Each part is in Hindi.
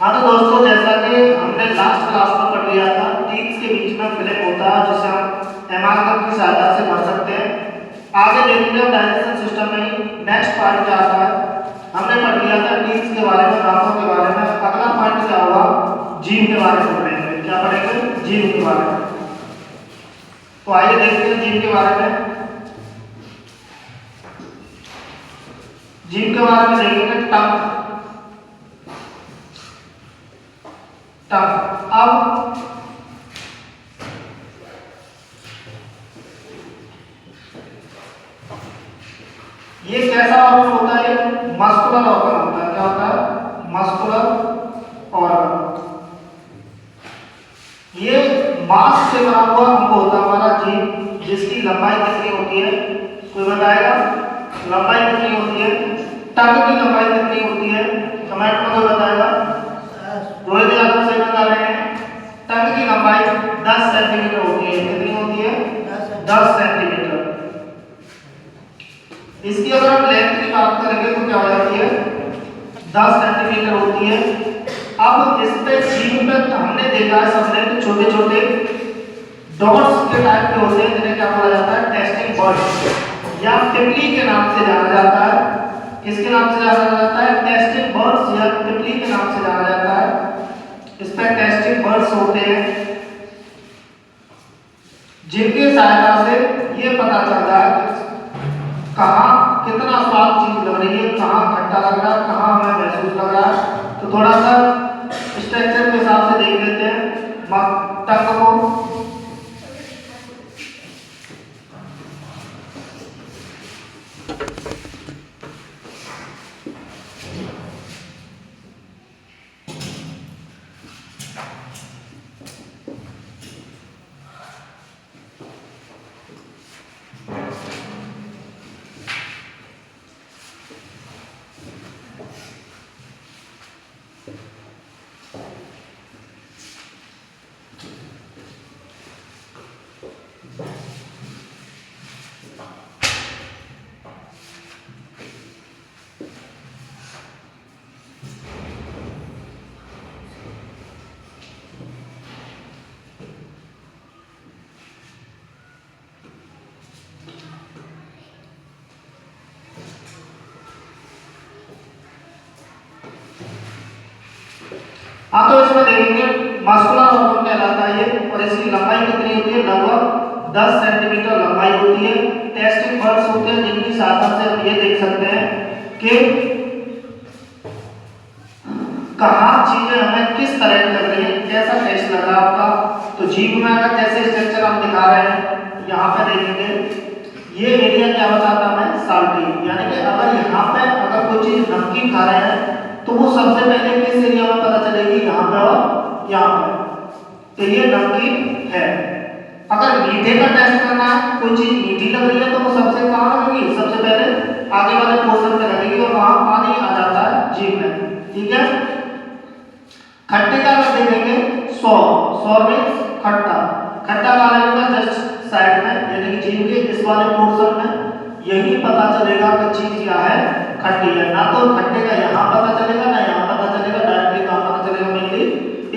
हाँ तो दोस्तों, जैसा कि हमने लास्ट क्लास में पढ़ लिया था, टीथ के बीच में फिलिप होता है जिसे हम एमार्कर की सहायता से भर सकते हैं। आगे देखेंगे डाइजेशन सिस्टम में नेक्स्ट पार्ट क्या आता है। हमने पढ़ लिया था टीथ के बारे में, दांतों के बारे में। अगला पार्ट क्या होगा, जीभ के बारे में पढ़ेंगे। क्या पढ़ेंगे? जीभ के बारे में। तो आइए देखते हैं जीभ के बारे में। जीभ के बारे में देखेंगे टंग। अब ये कैसा ऑर्गन होता है? मस्कुलर ऑर्गन होता है। क्या होता है? Muscular organ. ये मांस से बना हुआ अंग होता है हमारा जीभ, जिसकी लंबाई कितनी होती है? कोई बताएगा लंबाई कितनी होती है? टंग की लंबाई कितनी होती है? कमेंट में कोई बताएगा? रोहित यादव सही बता रहे हैं। टंग की लंबाई 10 सेंटीमीटर होती है। कितनी होती है? 10 सेंटीमीटर। इसकी अगर हम लेंथ की बात करेंगे तो क्या हो जाती है? 10 सेंटीमीटर होती है। अब इस पे जीभ पे हमने देखा है सबने छोटे छोटे डॉट्स के टाइप के होते हैं, जिन्हें क्या बोला जाता है? टेस्टिंग बर्ड्स या तितली के नाम से जाना जाता है। किसके नाम से जाना जाता है? टेस्टिंग बर्ड्स या तितली के नाम से जाना जाता है। इस पर टेस्टिंग बर्ड्स होते हैं, जिनकी सहायता से ये पता चलता है कहाँ कितना स्वाद चीज लग रही है, कहाँ खट्टा लग रहा है, कहाँ हमें महसूस लग रहा है। तो थोड़ा सा स्ट्रक्चर के हिसाब से देख लेते हैं टंग को। हाँ तो इसमें देखेंगे मस्कुलर ऑर्गन कहलाता है ये, और इसकी लंबाई कितनी होती है? लगभग 10 सेंटीमीटर लंबाई होती है। टेस्टिंग बर्ड्स होते हैं, जिनकी सहायता से हम ये देख सकते हैं कि कहाँ चीजें हमें किस तरह की लग रही है, कैसा टेस्ट लग रहा है आपका। तो जीभ में अगर जैसे स्ट्रक्चर हम दिखा रहे हैं, यहाँ पे देखेंगे ये एरिया क्या बताता है हमें? साल्टी। यानी कि अगर यहाँ पे अगर कोई चीज नमकीन खा रहे हैं तो वो सबसे पहले किस एरिया में पता चलेगी? यहाँ पे और यहाँ पे। तो ये नमकीन है। अगर मीठे का टेस्ट करना है, कोई चीज मीठी लग रही है, तो वो सबसे कहाँ लगेगी? सबसे पहले आगे वाले पोर्शन पे लगेगी, और वहां पानी आ जाता है जीभ में। ठीक है। खट्टे का अगर देखेंगे, सौर मीन्स खट्टा। खट्टा वाले का जस्ट साइड में, यानी कि जीभ के इस वाले पोर्शन में यही पता चलेगा कि चीज क्या है? खट्टी है। ना तो खट्टे का यहाँ पता चलेगा, ना यहाँ पता चलेगा, डायरेक्टली कहाँ पता चलेगा? मेनली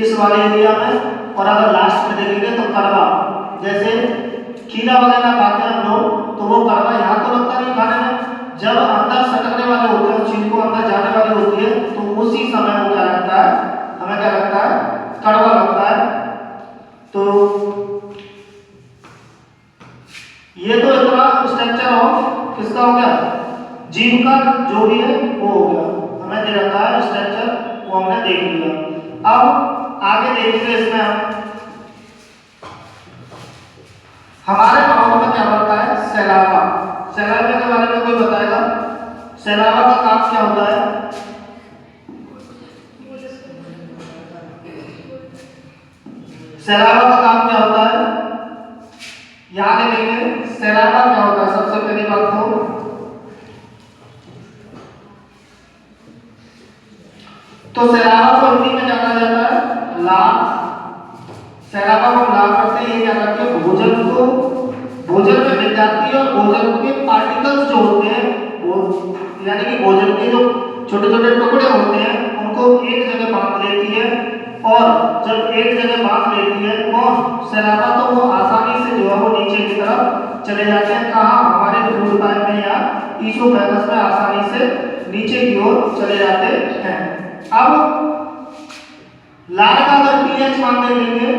इस वाले एरिया में। और अगर लास्ट में देखेंगे तो कड़वा, जैसे खीरा वगैरह खाते हैं हम लोग, तो वो कड़वा यहाँ तो लगता नहीं खाने में, जब अंदर सटकने वाले होते हैं, चीज को अंदर जाने वाली होती है, तो उसी समय वो क्या लगता है? हमें क्या लगता है? कड़वा लगता है। तो ये तो इतना स्ट्रक्चर ऑफ किसका हो गया? जीभ का जो भी है वो हो गया। हमें दे रखा है स्ट्रक्चर, वो हमने देख लिया। अब आगे देखेंगे इसमें हमारे माउथ में क्या बनता है? सैलावा। सैलावा के बारे में कोई बताएगा? सैलावा का काम क्या होता है? सैलावा का काम क्या होता है? यहाँ देखेंगे सैलावा क्या होता है। सबसे पहली बात तो सैलावा को हिंदी में जाना जाता है लार। सैलावा को लार करते हैं। ये क्या करते हैं? भोजन में मिल जाती है, और भोजन के पार्टिकल्स जो होते हैं, वो यानी कि भोजन के जो छोटे छोटे टुकड़े होते हैं, उनको एक जगह बांध लेती है, और जब एक जगह बांध लेती है कौन सैलाबा, तो वो आसानी से जो है वो नीचे की तरफ चले जाते हैं। कहाँ? हमारे फूड पाइप में या ईसोफेगस में आसानी से नीचे की ओर चले जाते हैं। अब लार का अगर पीएच मान देंगे,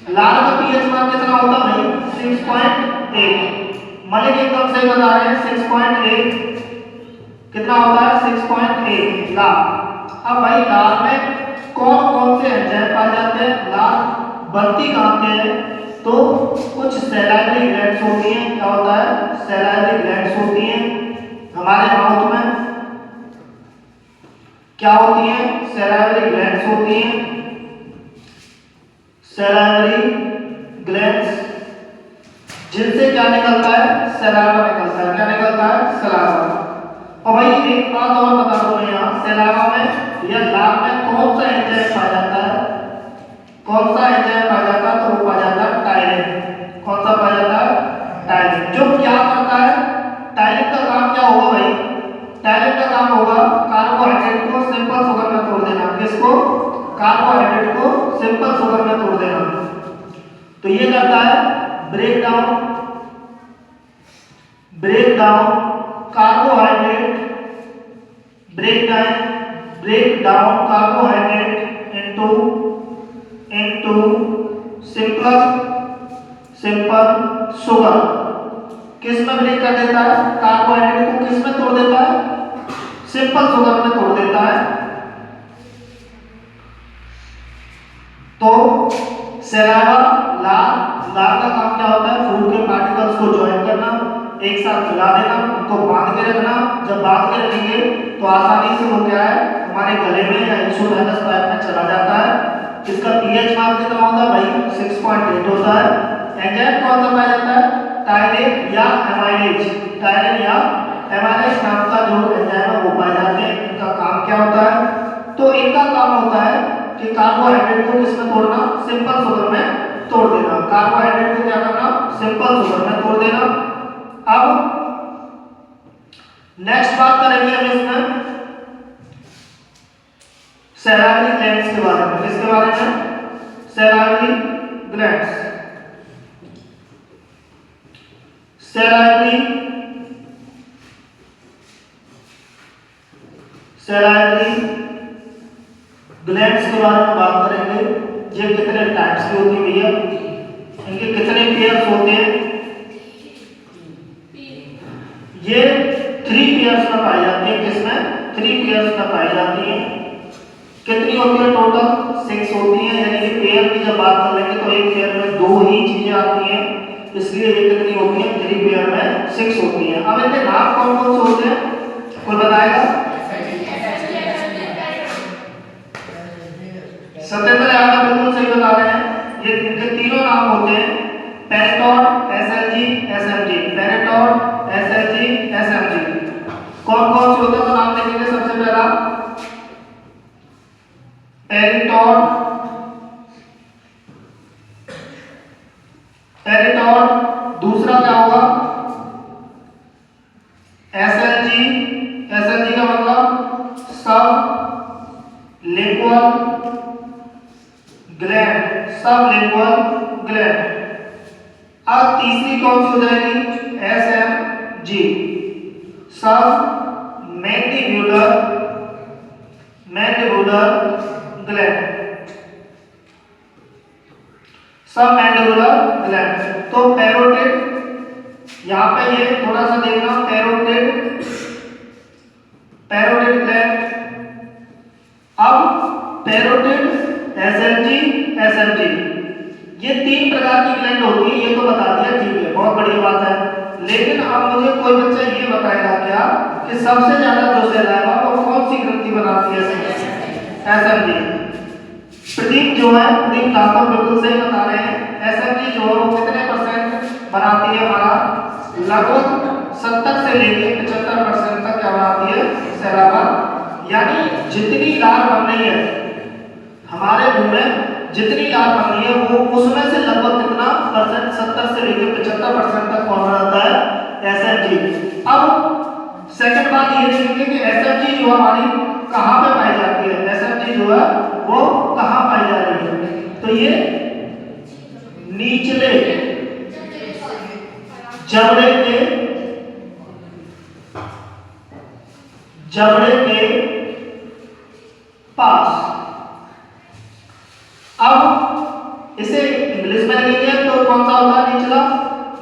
लार का पीएच मान कितना होता है भाई? 6.8। मलिक एकदम सही बता रहे हैं, 6.8 कितना होता है? 6.8 लार। अब भाई लार में कौन कौन से एंजाइम पाए जाते हैं? लार बनती कहाँ पे है? तो कुछ सैलाइवरी ग्लैंड्स होती हैं। क्या होता है? सैलाइवरी ग्लैंड्स होती हैं हमारे माउथ में। क्या होती हैं? सैलाइवरी ग्लैंड्स होती हैं, सैलाइवरी ग्लैंड्स, जिनसे क्या निकलता है? सैलाइवा निकलता है। क्या निकलता है? सैलाइवा। और भाई एक बात और बता दूं मैं यहाँ, सैलाइवा में या लार में कौन सा एंजाइम पाया जाता है? कौन सा एंजाइम पाया जाता है? तो वो पाया जाता है टायलिन। कौन सा पाया जाता है? टायलिन। जो क्या करता है? टायलिन का काम क्या होगा भाई? टायलिन का काम होगा कार्बोहाइड्रेट को सिंपल शुगर में तोड़ देना। किसको? कार्बोहाइड्रेट को सिंपल शुगर में तोड़ देना। तो ये करता है break down carbohydrate, break down carbohydrate into simple sugar. किस में ब्रेक कर देता है? कार्बोहाइड्रेट को किस में तोड़ देता है? सिंपल शुगर में तोड़ देता है। तो सैलाइवा, लार का काम क्या होता है? फूड के पार्टिकल्स को ज्वाइन करना, एक साथ मिला देना, उनको बांध के रखना। जब बांध के रखेंगे तो आसानी से वो क्या है? हमारे गले में या ईसोफेगस पाइप में चला जाता है। इसका पीएच मान कितना होता है भाई? 6.8 होता है। एंजाइम कौन सा पाया जाता है? टायलिन या एमाइलेज। टायलिन या एमाइलेज नाम का जो एंजाइम है वो पाए जाते हैं। इनका काम क्या होता है? तो इनका काम होता है कि कार्बोहाइड्रेट को किसमें तोड़ना? सिंपल शुगर में तोड़ देना। कार्बोहाइड्रेट को क्या करना? सिंपल शुगर में तोड़ देना। अब नेक्स्ट बात करेंगे हम इसमें सैलाइवरी ग्लैंड्स के बारे में। किसके बारे में? Salivary glands. सैलाइवरी ग्लैंड्स के बारे में बात करेंगे। ये कितने टाइप्स की होती है भैया? इनके कितने पेयर्स होते हैं? ये 3 पेयर्स में पाई जाती है। किसमें? 3 पेयर्स में पाई जाती है। कितनी होती है टोटल? 6 होती है। यानी कि पेयर की जब बात कर लेंगे तो एक पेयर में 2 ही चीजें आती हैं, इसलिए ये कितनी होती है? 3 पेयर में 6 होती है। अब इनके नाम कौन कौन से होते हैं? कोई बताएगा? सत्येंद्र यादव बिल्कुल सही बता रहे हैं। ये इनके तीनों नाम होते हैं, पेरिटोड, एसएलजी, एसएमजी। पेरिटोड, एसएलजी, एसएमजी। कौन कौन से होते हैं? तो नाम देखेंगे। सबसे पहला पेरिटोड, दूसरा क्या होगा? एसएलजी। एसएलजी का मतलब सब लिंगुअल ग्लैंड। अब तीसरी कौन सी हो जाएगी? एसएमजी, सब मैंडिबुलर ग्लैंड। सब मैंडिबुलर ग्लैंड। तो पैरोटिड, यहां पे ये थोड़ा सा देखना, पैरोटिड ग्लैंड। अब पैरोटिड, एसएलजी, एसएमजी, ये 3 प्रकार की ग्लैंड होती है। ये तो बता दिया, ठीक है, बहुत बढ़िया बात है। लेकिन अब मुझे कोई बच्चा ये बताएगा क्या कि सबसे ज्यादा जो सैलाइवा वो कौन सी ग्रंथि बनाती है? एसएमजी। प्रदीप जो है, प्रदीप ठाकुर बिल्कुल सही बता रहे हैं। एसएमजी जो है वो कितने % बनाती है? हमारा लगभग 70 से लेकर 75% तक क्या बनाती है? सैलाइवा। यानी जितनी लार बन रही है हमारे मुंह में, जितनी लार बन रही है वो उसमें से लगभग कितना %? 70 से लेकर 75% तक कौन बनाता है? एसएमजी। अब सेकंड बात ये देखेंगे कि एसएमजी जो हमारी कहाँ पे पाई जाती है? एसएमजी जो है वो कहाँ पाई जा रही है? तो ये निचले जबड़े के पास। अब इसे इंग्लिश में लिखेंगे तो कौन सा होता है निचला?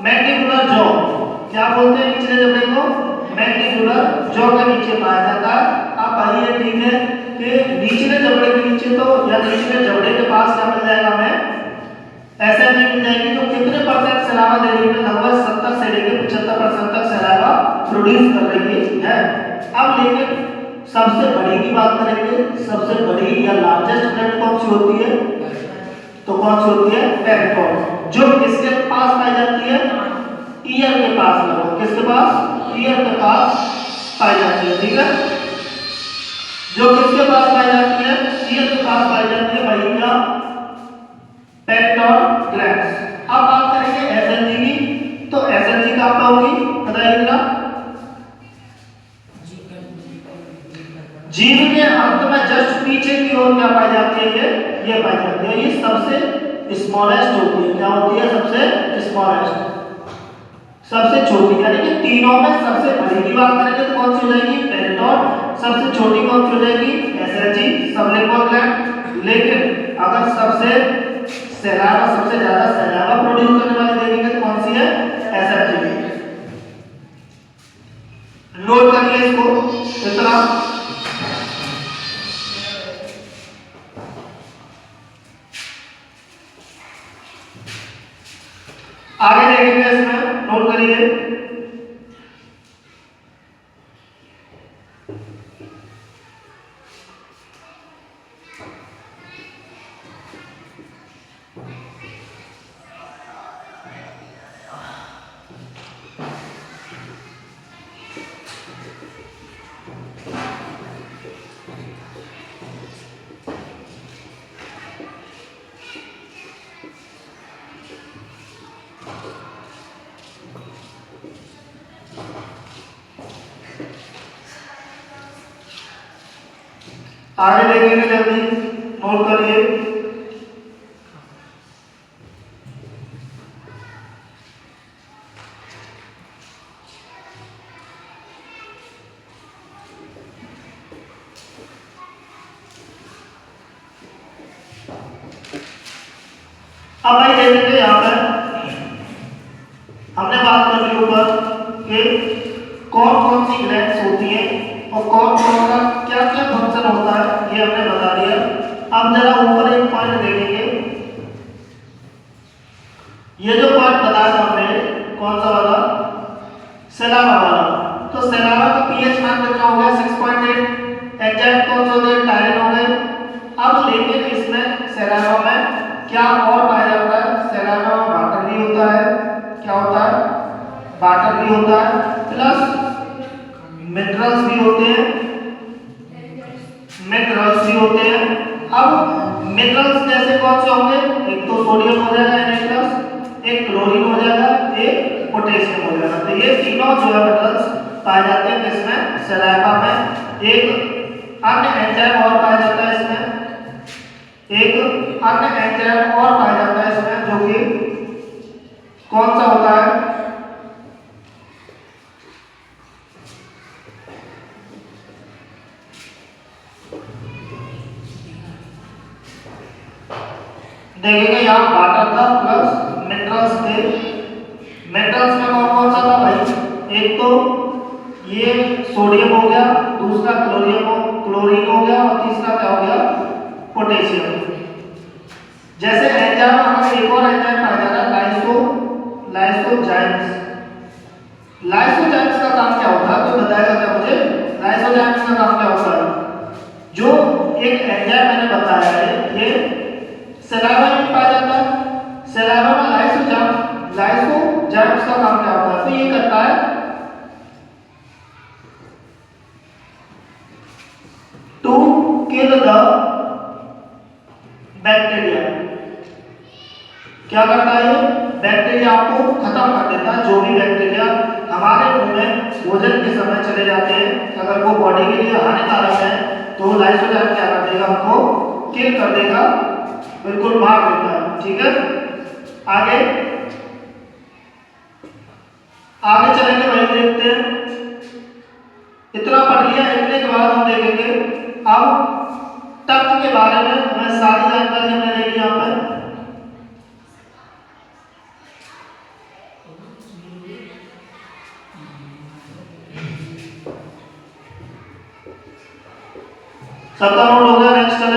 Mandibular jaw. क्या बोलते हैं निचले जबड़े को? मैंडिबुलर जॉ के नीचे पाया जाता है। अब भाई ये ठीक है कि निचले जबड़े के नीचे तो या निचले जबड़े के पास क्या मिल जाएगा हमें? एसएमजी मिल जाएगी जो कितने परसेंट सलावा दे रही है? लगभग 70 से लेकर 75% तक सलावा प्रोड्यूस कर रही है। अब लेकिन सबसे बड़ी की बात करेंगे। सबसे बड़ी या लार्जेस्ट ग्लैंड कौन सी होती है? तो कौन सी होती है? पेरिटोन। जो किसके पास पाई जाती है? ईयर के पास। लगो किसके पास? ईयर के पास पाई जाती है। ठीक है, जो किसके पास पाई जाती है? ईयर के पास पाई जाती है। वही क्या? पेरिटोन ग्लैंड्स। अब बात करेंगे एसएनजी की। तो एसएनजी कहां पर होगी बताइएगा? जीभ के अंत में जस्ट पीछे की ओर क्या पाई जाती है? ये पाई जाती है। ये सबसे स्मॉलेस्ट होती है। क्या होती है? सबसे स्मॉलेस्ट, सबसे छोटी। यानी कि तीनों में सबसे बड़ी की बात करेंगे तो कौन सी हो जाएगी? पेरिटोन। सबसे छोटी कौन सी हो जाएगी? SNG, sublingual gland. लेकिन अगर सबसे सैलावा, सबसे ज्यादा सैलावा प्रोड्यूस करने वाली देखेंगे तो कौन सी है? एसएनजी। नोट करिए इसको इतना। आगे देखेंगे इसमें, नोट करिए। आगे देखेंगे जल्दी, नोट करिए। अब भाई देखेंगे यहाँ पर हमने बात कर ली ऊपर कि कौन कौन सी ग्लैंड्स होती हैं और कौन कौन सा क्या क्या फंक्शन होता है, ये हमने बता दिया। अब जरा ऊपर एक पॉइंट देखेंगे। ये जो पॉइंट बताया था हमने, कौन सा वाला? सैलावा वाला। तो सैलावा का पीएच मान कितना हो गया? 6.8। एंजाइम कौन से हो गए? टायरिन हो गए। अब लेकिन इसमें सैलावा में क्या और पाया जाता है? सैलावा में वाटर भी होता है। क्या होता है? वाटर भी होता है, प्लस मिनरल्स भी होते हैं। मिनरल्स भी होते हैं। अब मिनरल्स जैसे कौन से होंगे? एक तो सोडियम हो जाएगा Na+, एक क्लोरीन हो जाएगा, एक पोटेशियम हो जाएगा। तो ये तीनों जो है मिनरल्स पाए जाते हैं किसमें? सैलावा में। एक अन्य एंजाइम और पाया जाता है इसमें, एक अन्य एंजाइम और पाया जाता है इसमें, जो कि कौन सा होता है? देखेंगे यहाँ वाटर था प्लस मिनरल्स थे। मिनरल्स में कौन कौन सा था भाई? एक तो ये सोडियम हो गया, दूसरा क्लोरीन हो गया और तीसरा क्या हो गया? पोटेशियम। जैसे एंजाइम हमें एक और एंजाइम पाया जा रहा है, लाइसोजाइम्स। लाइसोजाइम्स का काम क्या होता है? तो बताएगा क्या मुझे? लाइसोजाइम्स का काम क्या होता है? जो एक एंजाइम मैंने बताया है, ये सैलावा में पाया जाता है। सैलावा में लाइसोजाइम्स का काम क्या होता है? तो ये करता है टू किल द बैक्टीरिया। क्या करता है? बैक्टीरिया को खत्म कर देता है। जो भी बैक्टीरिया हमारे मुंह में भोजन के समय चले जाते हैं, अगर वो बॉडी के लिए हानिकारक है तो लाइसोजाइम क्या कर देगा? हमको किल कर देगा, बिल्कुल मार देता है। ठीक है, आगे आगे चलेंगे भाई, देखते हैं। इतना पढ़ लिया, इतने के बाद हम देखेंगे अब तर्क के बारे में। हमें सारी जानकारी हमने ले ली यहाँ पर। सबका नोट हो गया। नेक्स्ट है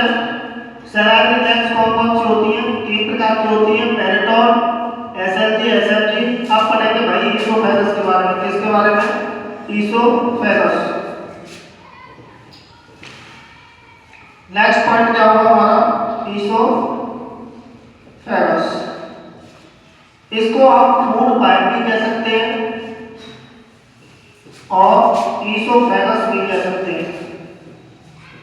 सैलारी लेंस कौन कौन सी होती हैं? 3 प्रकार की होती हैं, पेरिटॉन, एसएलजी, एसएफजी। अब पढ़ेंगे भाई ईसोफेगस के बारे में। किसके बारे में? ईसोफेगस। नेक्स्ट पॉइंट क्या होगा हमारा? ईसोफेगस। इसको आप फूड पाइप भी कह सकते हैं और ईसोफेगस भी कह सकते हैं।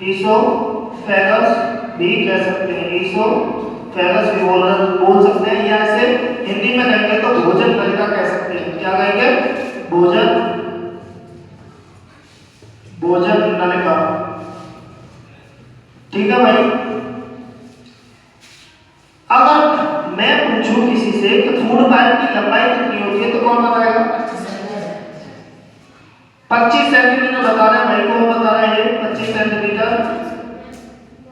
ईसोफेगस भी कह सकते हैं, ईसोफेगस भी बोल सकते हैं, या ऐसे हिंदी में कहेंगे तो भोजन नलिका कह सकते हैं। क्या कहेंगे? भोजन नलिका। ठीक है भाई। अगर मैं पूछूं किसी से कि फूड पाइप की लंबाई कितनी होती है तो कौन बताएगा? 25 सेंटीमीटर बता रहे हैं भाई। कौन बता रहा है? ये 25 सेंटीमीटर।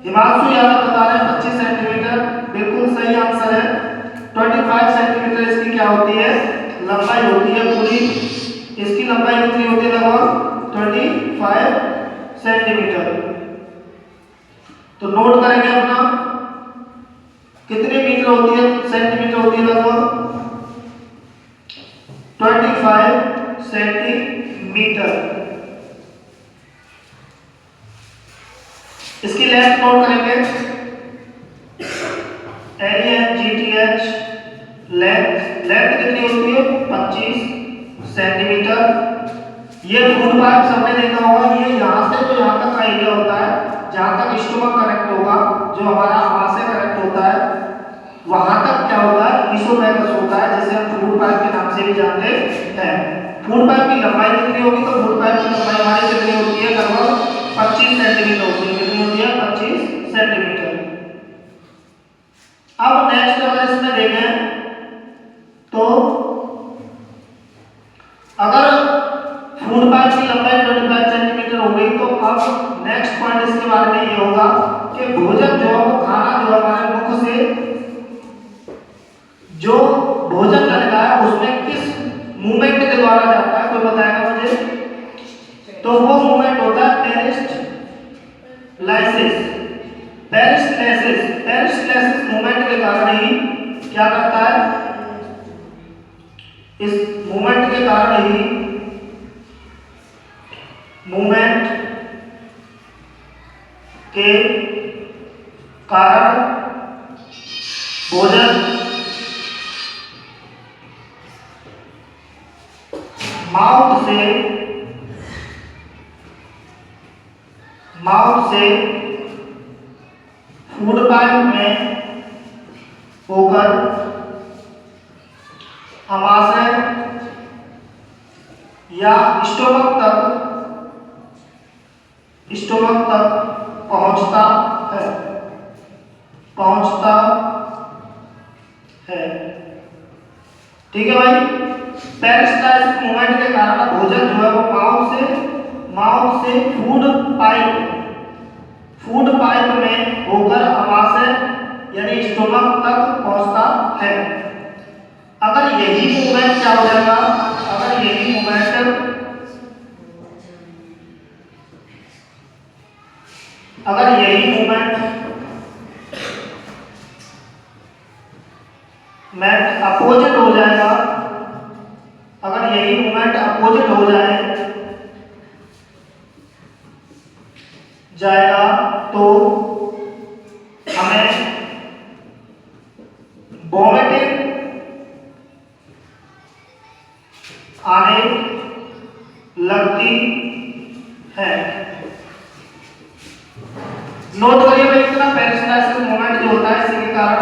हिमांशु यादव बता रहे हैं 25 सेंटीमीटर। बिल्कुल सही आंसर है। 25 सेंटीमीटर इसकी क्या होती है? लंबाई होती है पूरी। इसकी लंबाई कितनी होती है? लगभग 25 सेंटीमीटर। तो नोट करेंगे अपना, कितने मीटर होती है? सेंटीमीटर होती है लगभग 25 सेंटीमीटर। इसकी लेंथ नोट करेंगे, LENGTH। लेंथ कितनी होती है? 25 सेंटीमीटर। ये फूड पाइप सबने देखा होगा, ये यहाँ से जो यहाँ तक का एरिया होता है, जहाँ तक स्टोमक कनेक्ट होगा, जो हमारा आमाशय कनेक्ट होता है, वहां तक क्या होता है? ईसोफेगस होता है, जिसे हम फूड पाइप के नाम से भी जानते हैं। फूड पाइप की लंबाई कितनी होगी? तो फूड पाइप की लंबाई हमारी कितनी होती है? लगभग 25 सेंटीमीटर होती है। कितनी होती है? 25 सेंटीमीटर। अब नेक्स्ट अगर इसमें देखें तो अगर फूड पाइप की लंबाई 25 सेंटीमीटर हो गई, तो अब नेक्स्ट पॉइंट इसके बारे में ये होगा कि भोजन जो है वो खाना जो हमारे मुख से जो भोजन नलिका है उसमें किस मूवमेंट के द्वारा जाता है? कोई बताएगा मुझे? तो वो मूवमेंट होता है पेरिस्टाल्सिस। पेरिस्टाल्सिस मूवमेंट के कारण ही क्या करता है? इस मूवमेंट के कारण ही भोजन माउथ से फूड पाइप में होकर आमाशय या स्टोमक तक पहुंचता है। ठीक है भाई। पेरिस्टाल्सिस मूवमेंट के कारण भोजन जो है वो माउथ से फूड पाइप में होकर आमाशय यानी स्टोमक तक पहुंचता है। अगर यही मूवमेंट क्या हो जाएगा? अगर यही मूवमेंट अपोजिट हो जाएगा, अगर यही मूवमेंट अपोजिट हो जाएगा तो हमें वॉमिटिंग आने लगती है। नोट करिए भाई, इतना पेरिस्टाल्सिस मूवमेंट जो होता है इसी के कारण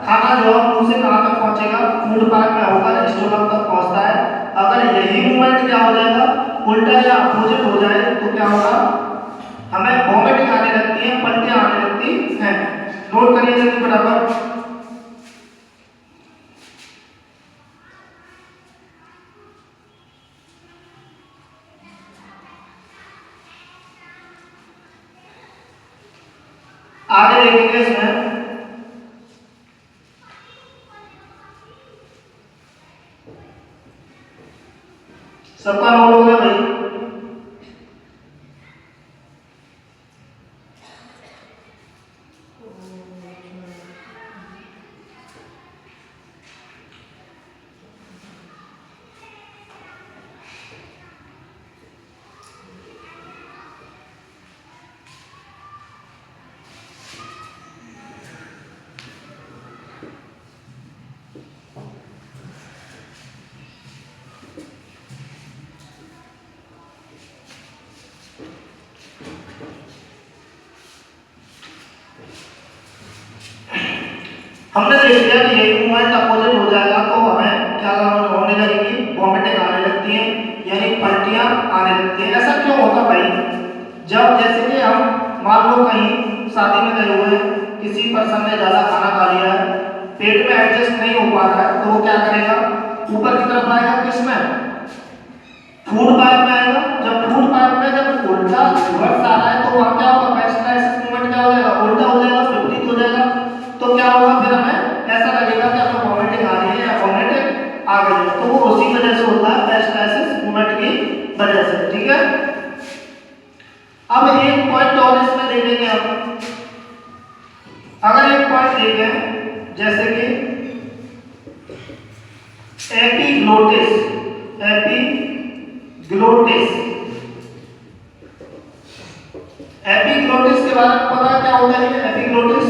खाना जो है मुंह से कहां तक पहुंचेगा? फूड पाइप में होकर स्टोमक तक पहुंचता है। अगर यही मूवमेंट क्या हो जाएगा? उल्टा या अपोजिट हो जाए तो क्या होगा? हमें वॉमिटिंग आने लगती है, पलटियां आने लगती हैं। नोट करिए जल्दी फटाफट। आगे देखेंगे इसमें सबका नोट हो गया भाई। हमने देख लिया कि ये मूवमेंट अपोजिट हो जाएगा तो हमें क्या होने लगेगी, वॉमिटिंग आने लगती है, यानी पलटियां आने लगती है। ऐसा क्यों होता भाई? जब जैसे कि हम मान लो कहीं शादी में गए हुए हैं, किसी पर्सन ने ज़्यादा खाना खा लिया है, पेट में एडजस्ट नहीं हो पा रहा है, तो वो क्या करेगा, ऊपर की तरफ आएगा, किसमें, फूड पाइप में आएगा। जब फूड पाइप में जब उल्टा रिवर्स आ रहा है तो वहाँ क्या होगा, पेरिस्टालिसिस मूवमेंट क्या हो जाएगा, उल्टा हो जाएगा, विपरीत हो जाएगा। तो क्या होगा, फिर हमें ऐसा लगेगा कि हमें वॉमिटिंग आ रही है या वॉमिटिंग आ गई है। तो वो उसी वजह से होता है, पेरिस्टालिसिस मूवमेंट की वजह से। ठीक है, अब एक पॉइंट और इसमें देखेंगे हम। अगर एक पॉइंट देखें जैसे कि एपिग्लोटिस, एपिग्लोटिस के बारे में पता है क्या होता है? एपिग्लोटिस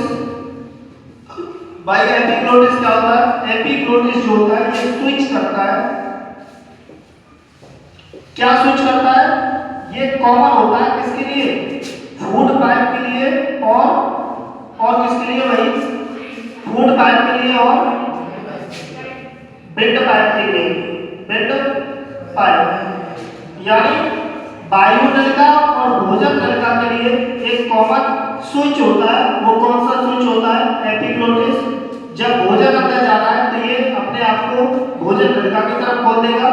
भाई, एपिग्लोटिस क्या होता है? एपिग्लोटिस जो होता है ये स्विच करता है। क्या स्विच करता है? ये कॉमन होता है किसके लिए, फूड पाइप के लिए और किसके लिए भाई, फूड पाइप के लिए और विंड पाइप के लिए, विंड पाइप। यानी वायु नलिका और भोजन नलिका के लिए एक कॉमन स्विच होता है। वो कौन सा स्विच होता है? एपिग्लोटिस। जब भोजन अंदर जाना है तो ये अपने आप को भोजन नलिका की तरफ खोल देगा,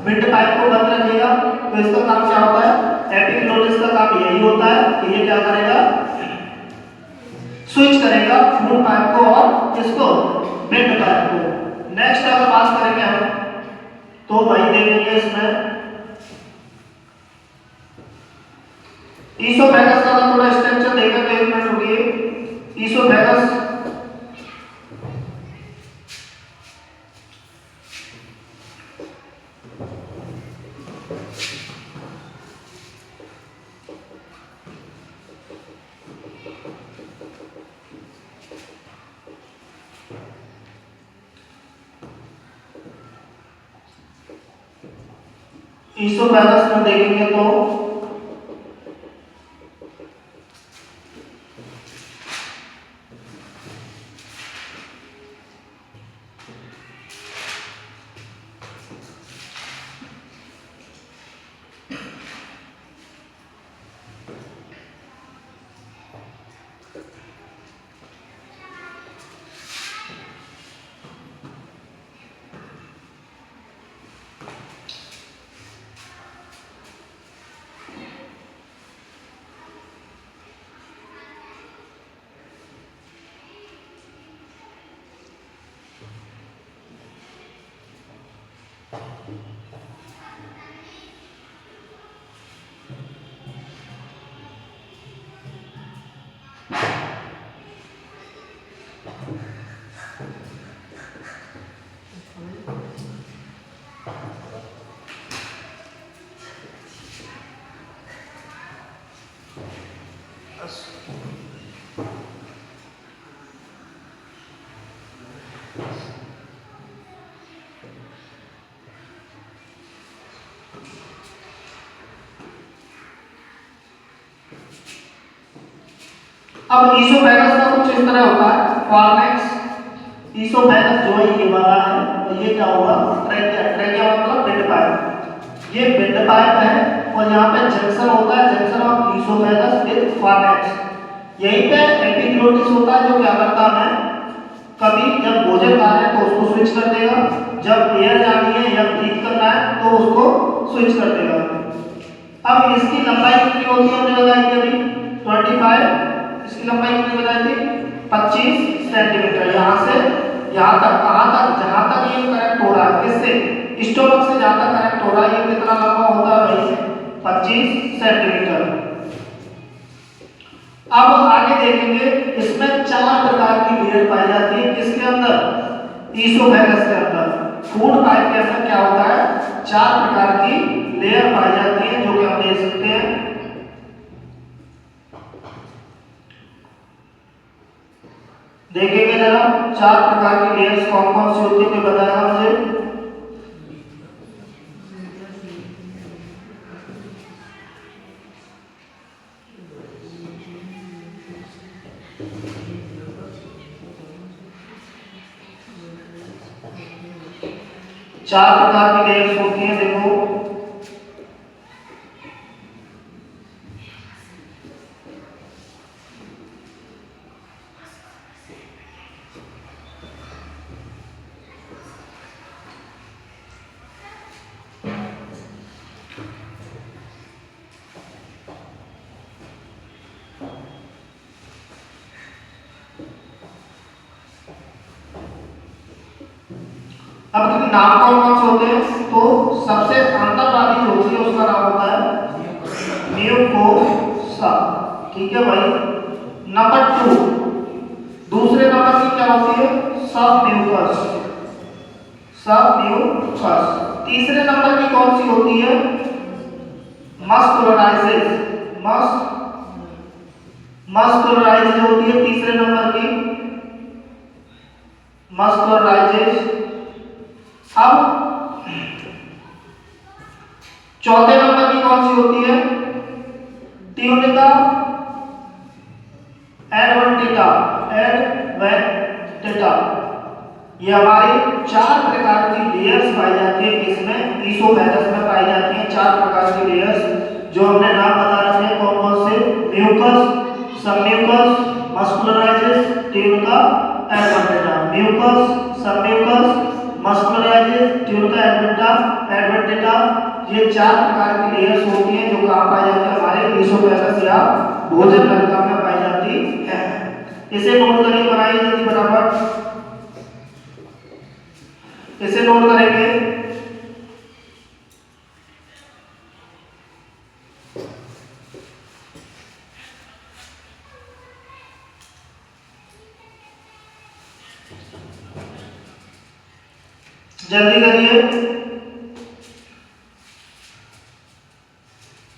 विंड पाइप को बंद रखेगा। तो इसका काम क्या होता है? एपिग्लोटिस का काम यही होता है कि ये क्या करेगा, स्विच करेगा फूड पाइप को और इसको, विंड पाइप को। नेक्स्ट अगर बात करेंगे हम तो भाई देखेंगे इसमें ईसोफेगस का थोड़ा स्ट्रक्चर देखा तो 1 मिनट रुकिए। ईसोफेगस में देखेंगे तो अब ईसोफेगस का कुछ इस तरह होता है, फॉर्मेक्स ईसोफेगस जो है ये वाला है, तो ये क्या होगा, ट्रेकिया। ट्रेकिया मतलब विंड पाइप। ये विंड पाइप है और यहाँ पे जंक्शन होता है, जंक्शन ऑफ ईसोफेगस विद फॉर्मेक्स। यहीं पे एपिग्लोटिस होता है जो क्या करता है, कभी जब भोजन खा रहे हैं तो उसको स्विच कर देगा, जब एयर जानी है या ब्रीथ करना है तो उसको स्विच कर देगा। अब इसकी लंबाई कितनी होती है हमने बताई थी अभी 25, इसकी लंबाई कितनी बताई थी 25 सेंटीमीटर। यहाँ से यहाँ तक, कहाँ तक, जहाँ तक ये कनेक्ट हो रहा है, किससे, स्टोमक से जहाँ तक कनेक्ट हो रहा है, ये कितना लंबा होता है भाई 25 सेंटीमीटर। अब आगे देखेंगे, इसमें 4 प्रकार की लेयर पाई जाती है, किसके अंदर, ईसोफेगस के अंदर। फूड पाइप के अंदर क्या होता है, 4 प्रकार की लेयर पाई जाती है जो कि हम देख सकते हैं। देखेंगे जरा 4 प्रकार की लेयर्स कौन कौन सी होती है, कोई बताएगा मुझे। चार प्रकार की लेयर्स होती हैं, देखो। अब नाम कौन कौन से होते हैं, तो सबसे अंतर्वादी जो होती है उसका नाम होता है म्यूकोसा, ठीक है भाई। नंबर 2, दूसरे नंबर की क्या होती है, सब म्यूकस, सब म्यूकस। तीसरे नंबर की कौन सी होती है, मस्कुलराइजेज, मस्कुलराइजेज होती है तीसरे नंबर की, मस्कुलराइजेज। अब चौथे नंबर की कौन सी होती है, ट्यूनिका एडवेंटिटा, एडवेंटिटा। ये हमारी 4 प्रकार की लेयर्स पाई जाती है, किसमें, ईसोफेगस में पाई जाती हैं 4 प्रकार की लेयर्स, जो हमने नाम बता रखे हैं कौन कौन से, mucous, submucous, muscularises, tunica adventitia. Mucous, submucous, muscularises, tunica adventitia, ये 4 प्रकार की लेयर्स होती हैं जो कहाँ पाई जाती है, हमारे ईसोफेगस या भोजन नलिका में पाई जाती है। इसे नोट करिए, बनाइए जल्दी फटाफट, इसे नोट करेंगे। जल्दी करिए,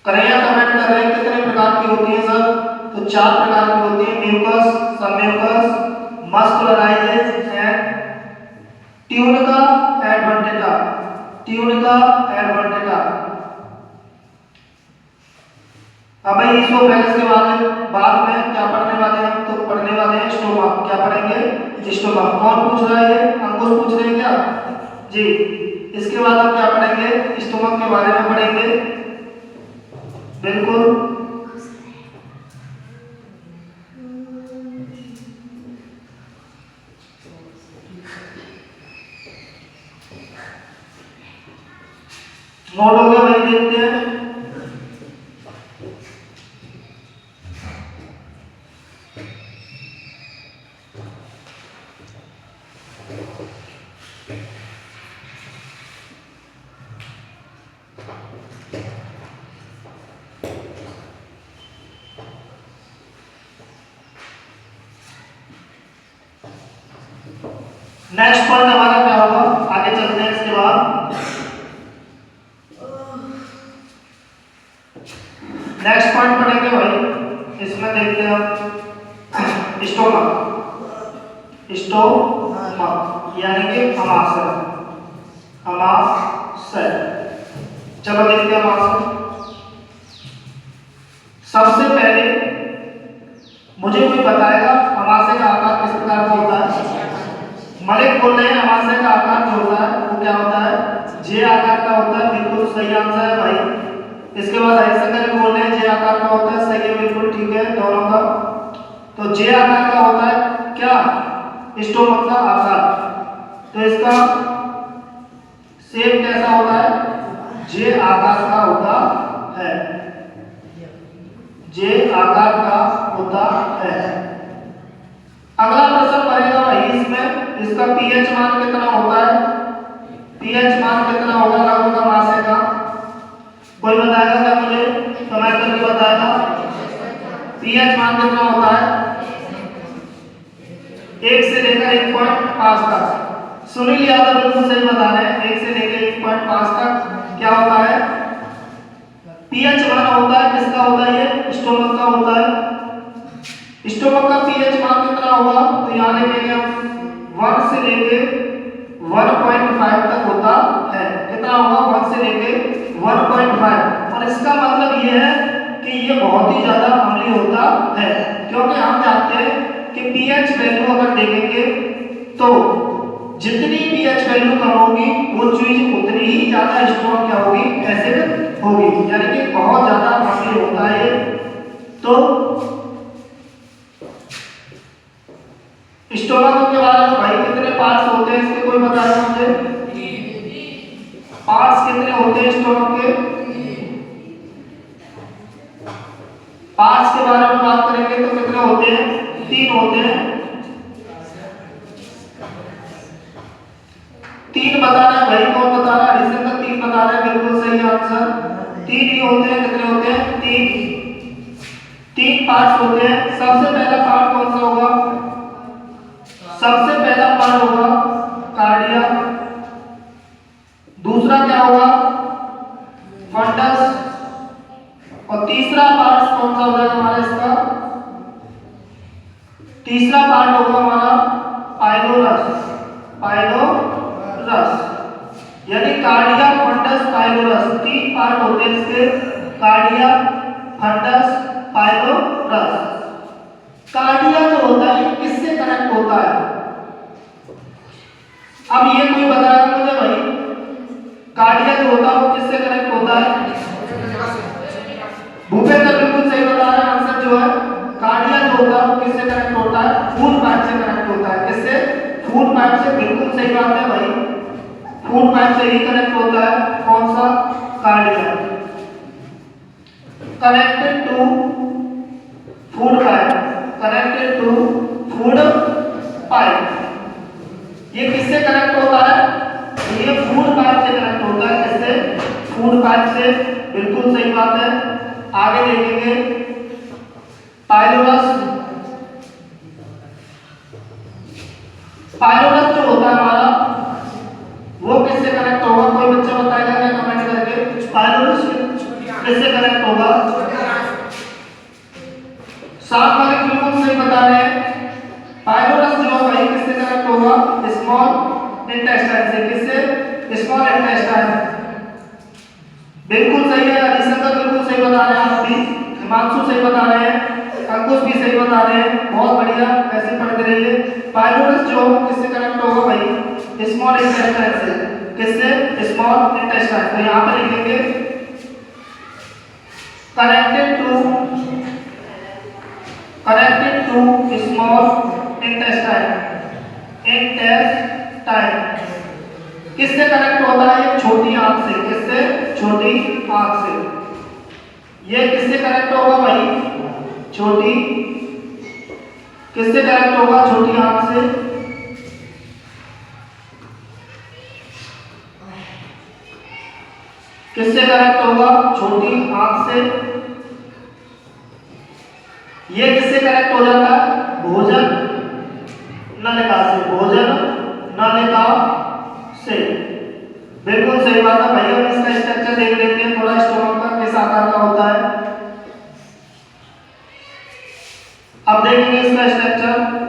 करें कमेंट कर रहे हैं कितने प्रकार की होती है सर, तो 4 प्रकार की होती है, mucous, submucous, muscularises and tunica adventitia, tunica adventitia. अब ईसोफेगस के बाद में क्या पढ़ने वाले हैं, तो पढ़ने वाले हैं स्टोमक। क्या पढ़ेंगे, स्टोमक। कौन पूछ रहा है, अंकुश पूछ रहे हैं क्या जी। इसके बाद हम क्या पढ़ेंगे, स्टोमक के बारे में पढ़ेंगे, बिल्कुल। नोट हो गया भाई, देखते हैं। नेक्स्ट पॉइंट हमारा क्या होगा, आगे चलते हैं इसके बाद। नेक्स्ट पॉइंट पढ़ेंगे भाई, इसमें देखते हैं हम स्टोमक, स्टोमक यानी कि अमाशय, अमाशय। चलो देखते हैं अमाशय। सबसे पहले मुझे कोई बताएगा अमाशय का आकार किस प्रकार का होता है। मलिक बोल रहे हैं अमाशय का आकार जो होता है वो क्या होता है, जे आकार का होता है, बिल्कुल सही आंसर है भाई। इसके बाद हरिशंकर बोल रहे हैं जे आकार का होता है, सही है, बिल्कुल ठीक है दोनों का। तो जे आकार का होता है क्या, स्टोमक का आकार। तो इसका शेप कैसा होता है, जे आकार का होता है, जे आकार का होता है। अगला प्रश्न पड़ेगा भाई इसमें, इसका पीएच मान कितना होता है, पीएच मान कितना होगा लघु गमाशय का, कोई बताएगा क्या मुझे, कमेंट करके बताएगा। पीएच मान कितना होता है, 1 से लेकर 1.5 तक। सुनील यादव बिल्कुल सही बता रहे हैं, 1 से लेकर 1.5 तक क्या होता है, पीएच मान होता है। किसका होता है, ये स्टोमक का होता है। स्टोमक का पीएच मान कितना होगा, तो यहाँ लिखेंगे हम 1 से लेके 1.5 तक होता है। कितना होगा, 1 से लेके 1.5। और इसका मतलब ये है कि ये बहुत ही ज्यादा अम्लीय होता है, क्योंकि हम जानते हैं कि पीएच वैल्यू अगर देखेंगे तो जितनी पीएच वैल्यू कम होगी वो चीज उतनी ही ज्यादा स्ट्रॉन्ग क्या होगी, एसिड होगी, यानी कि बहुत ज्यादा अम्लीय होता है। तो स्टोमक के बारे में भाई कितने पार्ट्स होते हैं इसके, कोई बताएगा मुझे, पार्ट्स कितने होते हैं स्टोमक के, पार्ट्स के बारे में बात करेंगे तो कितने होते हैं, 3 होते हैं। 3 बता रहे हैं भाई, कौन बता रहा है, ऋषभ का 3 बता रहे हैं, बिल्कुल सही आंसर, 3 ही होते हैं। कितने होते हैं, 3 पार्ट्स होते हैं। सबसे पहला पार्ट कौन सा होगा, सबसे पहला पार्ट होगा कार्डिया, दूसरा क्या होगा फंडस, और तीसरा पार्ट कौन सा होगा हमारा, इसका तीसरा पार्ट होगा हमारा पाइलोरस, पाइलोरस, यानी कार्डिया, फंडस, पाइलोरस, 3 पार्ट होते हैं इसके, कार्डिया, फंडस, पाइलोरस। कार्डिया जो होता है किससे कनेक्ट होता है, अब ये कोई बताएगा मुझे भाई, कार्डिया जो होता है वो किससे कनेक्ट होता है, भूपेंद्र बिल्कुल सही बता रहे हैं, आंसर जो है कार्डिया जो होता है वो किससे कनेक्ट होता है, फूड पाइप से कनेक्ट होता है। किससे, फूड पाइप से, बिल्कुल सही बात है भाई, फूड पाइप से ही कनेक्ट होता है। कौन सा, cardia, connected to food pipe, connected to food pipe. ये किससे कनेक्ट होता है, ये फूड पाइप से कनेक्ट होता है। किससे, फूड पाइप से, बिल्कुल सही बात है। आगे देखेंगे पाइलोरस, पाइलोरस जो होता है हमारा वो किससे कनेक्ट होगा, कोई बच्चा बताएगा क्या कमेंट करके, पाइलोरस किससे कनेक्ट होगा, सात वाले बिल्कुल सही बता रहे हैं। पाइलोरस जो है भाई किससे कनेक्ट होगा, स्मॉल इंटेस्टाइन से। किससे, स्मॉल इंटेस्टाइन, बिल्कुल सही है। हरिशंकर बिल्कुल सही बता रहे हैं, आप भी, हिमांशु सही बता रहे हैं, अंकुश भी सही बता रहे हैं, बहुत बढ़िया, ऐसे पढ़ते रहिए। पाइलोरस जो किससे कनेक्ट होगा भाई, स्मॉल इंटेस्टाइन से। किससे, स्मॉल इंटेस्टाइन। तो यहाँ पे लिखेंगे connected to small intestine, intestine किससे कनेक्ट होता है, छोटी आंत से। किससे, छोटी आंत से। ये किससे कनेक्ट होगा भाई, छोटी, किससे कनेक्ट होगा, छोटी आंत से। किससे कनेक्ट होगा, छोटी आंत से। ये किससे कनेक्ट हो जाता है, भोजन नलिका से, भोजन नलिका से। बिल्कुल सही बात है भाई। अब इसका स्ट्रक्चर देख लेते हैं थोड़ा, स्टोमक का किस आकार का होता है। अब देखेंगे इसका स्ट्रक्चर।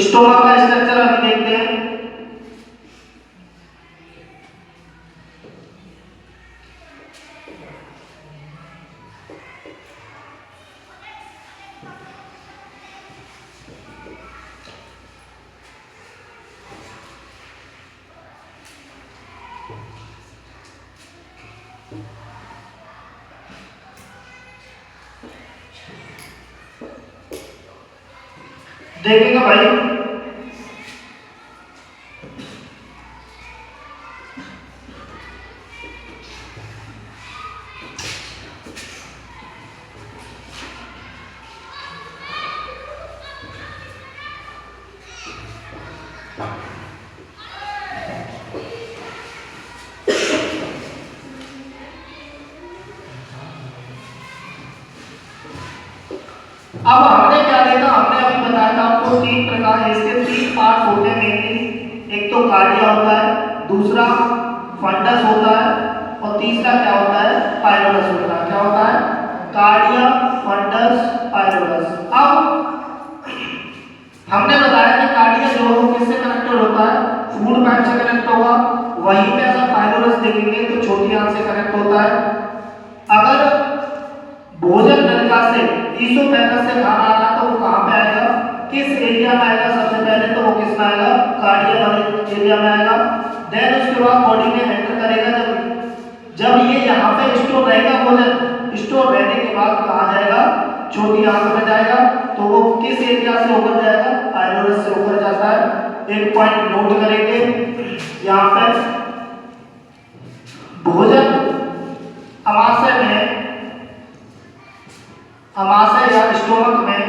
स्टोमक का स्ट्रक्चर अभी देखते हैं। देखेगा भाई। अब हमने क्या देखा, हमने अभी बताया था आपको तीन प्रकार, इसके तीन पार्ट होते हैं मेनली। एक तो कार्डिया होता है, दूसरा फंडस होता है और तीसरा क्या होता है, पाइलोरस होता है। क्या होता है, कार्डिया, फंडस, पाइलोरस। अब हमने बताया कि कार्डिया जो है वो किससे कनेक्टेड होता है, फूड पाइप से कनेक्ट होगा। वहीं पे अगर पाइलोरस देखेंगे तो छोटी आंत से कनेक्ट होता है। अगर भोजन नलिका से ईसोफेगस से खाना आ रहा तो वो कहां पे आएगा, किस एरिया में आएगा, सबसे पहले तो वो किस में आएगा, कार्डिया वाले एरिया में आएगा। देन उसके बाद बॉडी में एंटर करेगा। जब ये यहाँ पे स्टोर रहेगा, भोजन स्टोर रहने के बाद कहां जाएगा, छोटी आंत में जाएगा। तो वो किस एरिया से होकर जाएगा, पाइलोरस से होकर जाता है। एक पॉइंट नोट करेंगे यहाँ पे, भोजन अमाशय में, अमाशय या स्टोमक में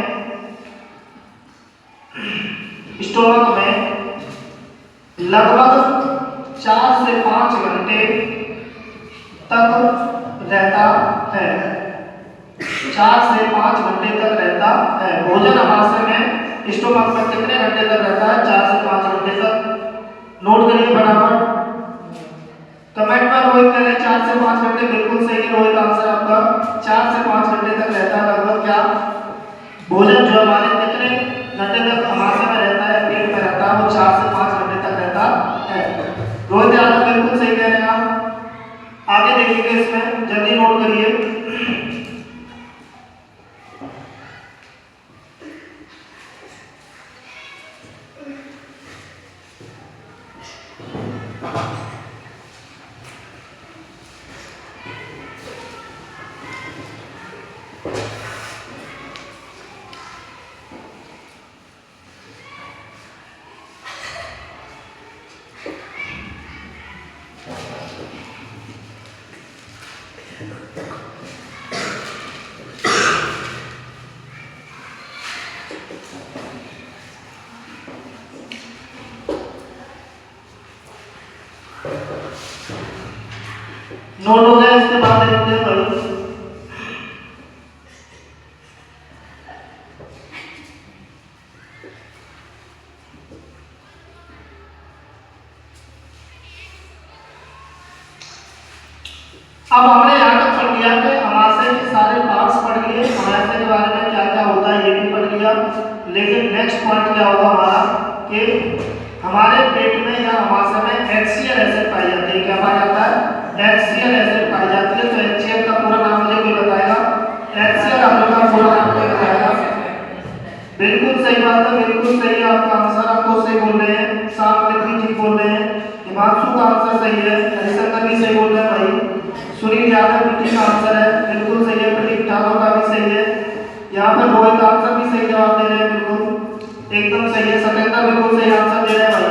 लगभग 4 से 5 घंटे तक रहता है। 4 से 5 घंटे तक रहता है भोजन अमाशय में, स्टोमक में कितने घंटे तक रहता है, 4 से 5 घंटे तक। नोट करिए फटाफट, कमेंट में रोहित करें 4 से 5 घंटे। बिल्कुल सही है रोहित, आंसर आपका 4 से 5 घंटे तक रहता है लगभग। क्या भोजन जो हमारे कितने घंटे तक अमाशय में रहता है, पेट में रहता है, वो 4 से 5 घंटे तक रहता है। रोहित यादव बिल्कुल सही कह रहे हैं आप। आगे देखिएगा इसमें, जल्दी नोट करिए। नोट हो गया, इसके बाद देखते हैं भाई। अब हमने यहाँ तक पढ़ लिया कि अमाशय के सारे पार्ट्स पढ़ लिए, अमाशय के बारे में क्या क्या होता है ये भी पढ़ लिया। लेकिन नेक्स्ट पॉइंट क्या होगा हमारा, कि हमारे पेट में या अमाशय में एक्सियल एसिड पाई जाती है। क्या पाया जाता है, एक्सियल एसिड पाई जाती है। तो एक्सियल का पूरा नाम मुझे कोई बताएगा, एक्सियल हम लोग का पूरा नाम कोई बताएगा। बिल्कुल सही बात है, बिल्कुल सही आपका आंसर, आप खुद सही बोल रहे हैं, साफ लिखी ठीक बोल रहे हैं। हिमांशु का आंसर सही है, हरिशंकर भी सही बोल रहे हैं भाई। सुनील यादव भी का आंसर है, बिल्कुल सही है। प्रदीप ठाकुर का भी सही है। यहाँ पर रोहित आंसर भी सही जवाब दे रहे हैं, बिल्कुल एकदम सही है। सत्येंद्र बिल्कुल सही आंसर दे रहे हैं भाई।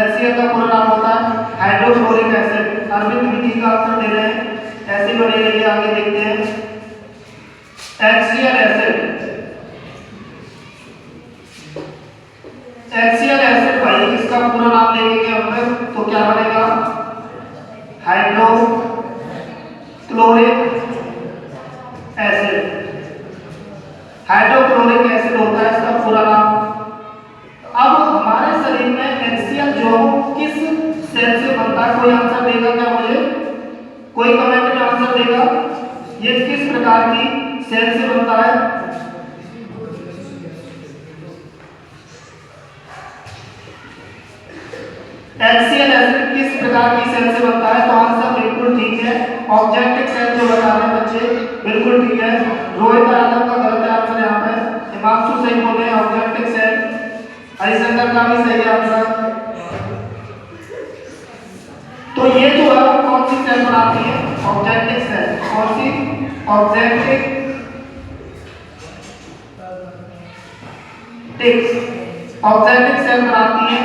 एचसीएल का पूरा नाम होता है हाइड्रोक्लोरिक एसिड। अरविंद विधि का आंसर दे रहे हैं, ऐसे बने रहिए, आगे देखते हैं। HCl एसिड, HCl एसिड भाई इसका पूरा नाम देखेंगे हम तो क्या बनेगा, हाइड्रोक्लोरिक एसिड। हाइड्रोक्लोरिक एसिड होता है इसका पूरा नाम। अब हमारे शरीर में HCl जो किस सेल से बनता है, कोई आंसर देगा क्या मुझे, कोई कमेंट में आंसर देगा, ये किस प्रकार की सेल से बनता है। HCl एसिड किस प्रकार की सेल से बनता है, तो आंसर बिल्कुल ठीक है, ऑब्जेक्टिव सेल जो बता रहे हैं बच्चे, बिल्कुल ठीक है। रोहित यादव का गलत आंसर यहाँ पे, हिमांशु सही बोल रहे हैं ऑब्जेक्टिव सेल, हरिशंकर का भी सही आंसर। तो ये जो है वो कौन सी सेल बनाती है, ऑब्जेक्टिव सेल। कौन सी, ऑब्जेक्टिव ऑक्जेटिक सेल बनाती है।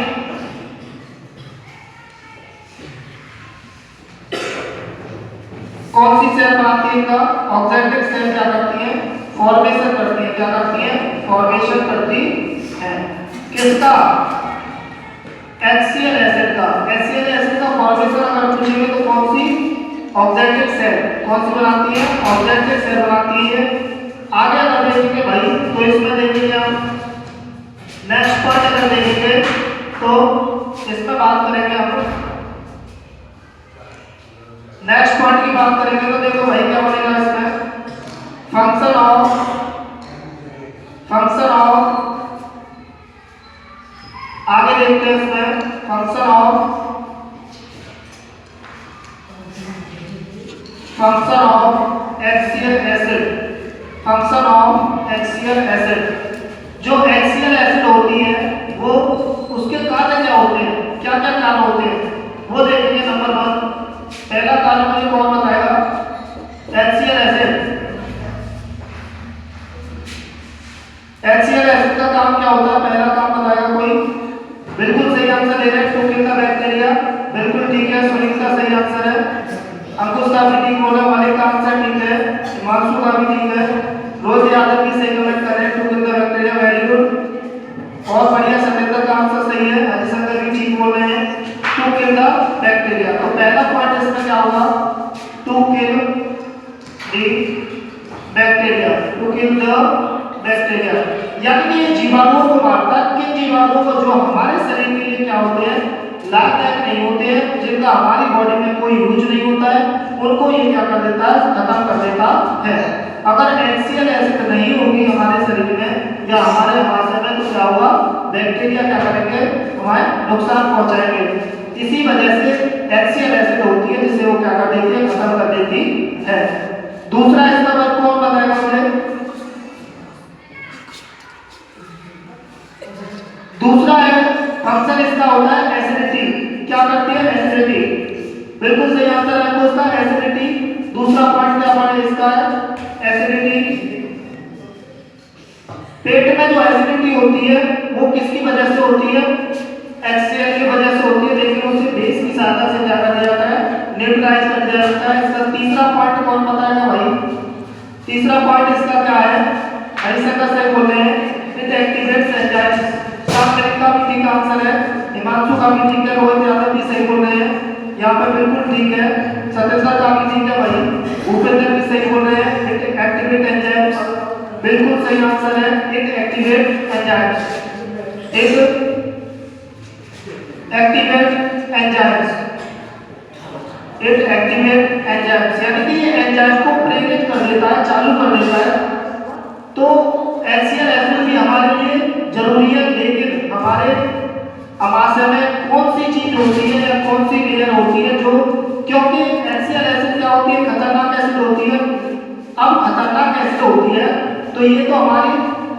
कौन सी सेल बनाती है इनका? ऑक्जेटिक सेल क्या करती है? फॉर्मेशन करती है। क्या करती है? फॉर्मेशन करती है। किसका? HCl एसिड का। HCl एसिड का फॉर्मेशन अगर पूछेंगे तो कौन सी? ऑक्जेटिक सेल। कौन सी बनाती है? ऑक्जेटिक सेल बनाती है। आगे अगर देखेंगे भाई तो इसमें देखेंगे हम नेक्स्ट पार्ट अगर देखेंगे तो इसमें बात करेंगे हम नेक्स्ट पार्ट की बात करेंगे तो देखो भाई क्या बनेगा इसमें? फंक्शन ऑफ आगे देखते हैं इसमें function of HCl acid. Function of HCl acid. जो HCl एसिड होती है वो उसके कार्य क्या होते हैं? क्या क्या कार्य होते हैं वो देखेंगे। नंबर 1 पहला कार्य मुझे कौन बताएगा? HCl एसिड का काम क्या होता है? पहला काम बताएगा कोई? बिल्कुल सही आंसर दे रहे हैं टू किल का बैक्टीरिया। बिल्कुल ठीक है, सुनील का सही आंसर है। अंकुश का भी ठीक बोला, मलिक का आंसर ठीक है, हिमांशु का भी ठीक है, रोज यादव भी सही कमेंट कर रहे हैं to kill the bacteria. Very good, और बढ़िया। सतेंद्र का आंसर सही है, हरिशंकर भी ठीक बोल रहे हैं टू किल द बैक्टीरिया। तो पहला पॉइंट इसमें क्या होगा? To kill the bacteria. To kill the bacteria यानी कि ये जीवाणुओं को मारता है। किन जीवाणुओं को? जो हमारे शरीर के लिए क्या होते हैं? लाभदायक नहीं होते हैं, जिनका हमारी बॉडी में कोई यूज नहीं होता है, उनको ये क्या कर देता है? खत्म कर देता है। अगर HCl एसिड नहीं होगी हमारे शरीर में या हमारे आहार में तो क्या होगा? बैक्टीरिया क्या करेंगे? हमें नुकसान पहुंचाएंगे। इसी वजह से HCl एसिड होती है जिसे वो क्या कर देती है? खत्म कर देती है। दूसरा इसका वर्क कौन बताएगा मुझे? दूसरा है फंक्शन इसका होता है एसिडिटी। क्या करती है? एसिडिटी। बिल्कुल सही आंसर है उसका, एसिडिटी। दूसरा पॉइंट क्या बने इसका है? एसिडिटी। पेट में जो एसिडिटी होती है वो किसकी वजह से होती है? HCl की वजह से होती है, लेकिन उसे बेस की सहायता से क्या कर दिया जाता है? न्यूट्रलाइज कर दिया जाता है। इसका तीसरा पॉइंट कौन बताएगा भाई? तीसरा पॉइंट इसका क्या है? हरिशंकर से बोल रहे हैं इट एक्टिवेट्स एंजाइम्स। सामने का भी ठीक आंसर है, हिमांशु का भी ठीक है, रोहित यादव भी सही बोल रहे हैं, यहाँ पे बिल्कुल ठीक है, सतेंद्र का भी ठीक है भाई, भूपेंद्र भी सही बोल रहे हैं इट एक्टिवेट एंजाइम्स। बिल्कुल सही आंसर है, it activate enzymes. It activate enzymes. It activate enzymes यानी कि ये एंजाइम को प्रेरित कर देता है, चालू कर देता है। तो HCl एसिड भी हमारे लिए जरूरी है, लेकिन हमारे अमाशय में कौन सी चीज होती है या कौन सी लेयर होती है जो, क्योंकि HCl एसिड क्या होती है? खतरनाक एसिड होती है। अब खतरनाक एसिड होती है तो ये तो हमारी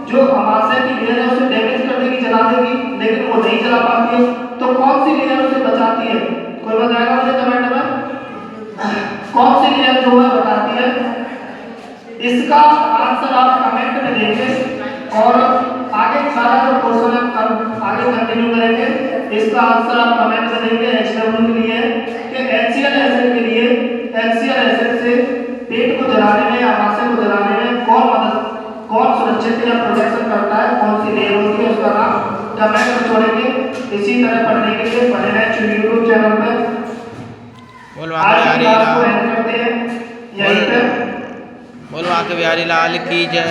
जो अमाशय की लेयर है उसे डैमेज कर देगी, जला देगी, लेकिन वो नहीं जला पाती है। तो कौन सी लेयर उसे बचाती है? कोई बताएगा मुझे कमेंट में? कौन सी लेयर जो है बताती है? इसका आंसर आप कमेंट में देंगे और आगे सारा जो क्वेश्चन है आगे कंटिन्यू करेंगे। इसका आंसर आप कमेंट में देंगे HW के लिए कि HCl एसिड के लिए HCl एसिड से पेट को जलाने में या आमाशय को जलाने में कौन सुरक्षित या प्रोटेक्शन करता है, कौन सी लेयर होती है, उसका नाम कमेंट में छोड़ेंगे। इसी तरह पढ़ने के लिए बने रहें YouTube चैनल पे। आज की क्लास को एंड करते हैं यहीं पे। बोलो आके बिहारी लाल की जय।